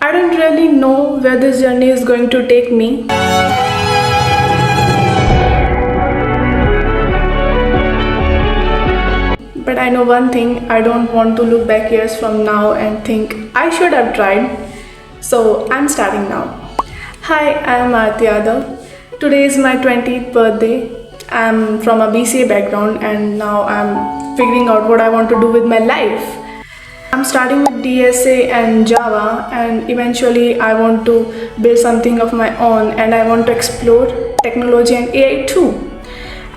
I don't really know where this journey is going to take me. But I know one thing, I don't want to look back years from now and think I should have tried. So I'm starting now. Hi, I am Aarti Yadav. Today is my 20th birthday. I'm from a BCA background and now I'm figuring out what I want to do with my life. I'm starting with DSA and Java, and eventually I want to build something of my own, and I want to explore technology and AI too.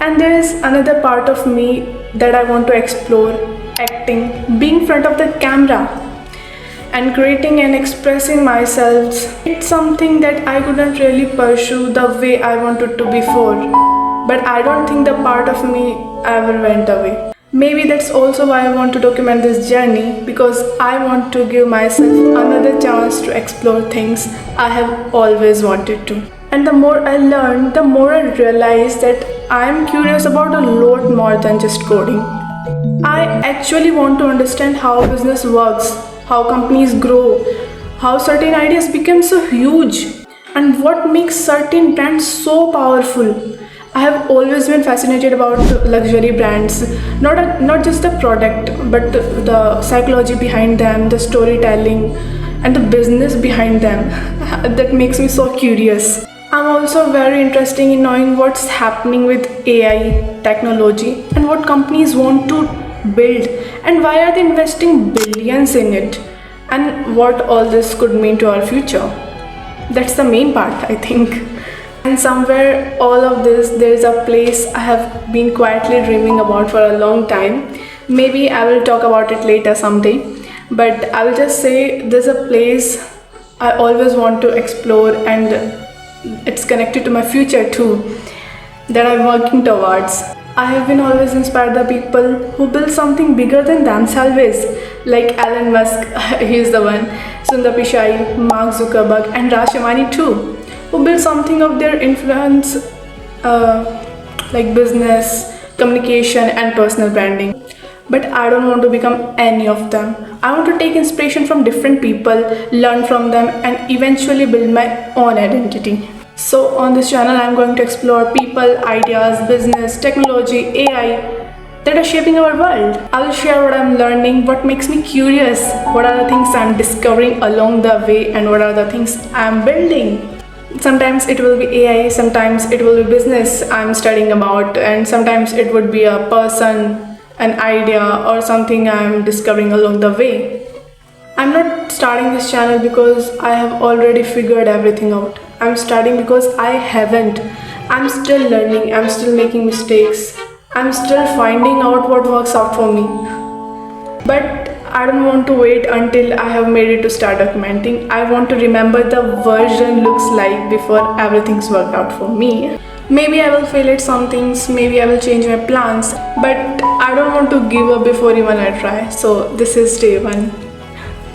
And there is another part of me that I want to explore: acting, being in front of the camera, and creating and expressing myself. It's something that I couldn't really pursue the way I wanted to before, but I don't think the part of me ever went away. Maybe that's also why I want to document this journey, because I want to give myself another chance to explore things I have always wanted to. And the more I learn, the more I realize that I am curious about a lot more than just coding. I actually want to understand how business works, how companies grow, how certain ideas become so huge, and what makes certain brands so powerful. I have always been fascinated about luxury brands, not just the product, but the psychology behind them, the storytelling, and the business behind them. That makes me so curious. I'm also very interested in knowing what's happening with AI technology and what companies want to build and why are they investing billions in it, and what all this could mean to our future. That's the main part, I think. And somewhere all of this, there is a place I have been quietly dreaming about for a long time. Maybe I will talk about it later someday, but I will just say there's a place I always want to explore, and it's connected to my future too, that I'm working towards. I have been always inspired by people who build something bigger than themselves, like Elon Musk, he is the one, Sundar Pichai, Mark Zuckerberg, and Raj Shamani too, who build something of their influence, like business, communication, and personal branding. But I don't want to become any of them. I want to take inspiration from different people, learn from them, and eventually build my own identity. So on this channel, I'm going to explore people, ideas, business, technology, AI that are shaping our world. I will share what I'm learning, what makes me curious, what are the things I'm discovering along the way, and what are the things I'm building. Sometimes it will be AI, sometimes it will be business I'm studying about, and sometimes it would be a person, an idea, or something I'm discovering along the way. I'm not starting this channel because I have already figured everything out. I'm starting because I haven't. I'm still learning, I'm still making mistakes, I'm still finding out what works out for me. But I don't want to wait until I have made it to start documenting. I want to remember the version looks like before everything's worked out for me. Maybe I will fail at some things, maybe I will change my plans, but I don't want to give up before even I try. So this is day one.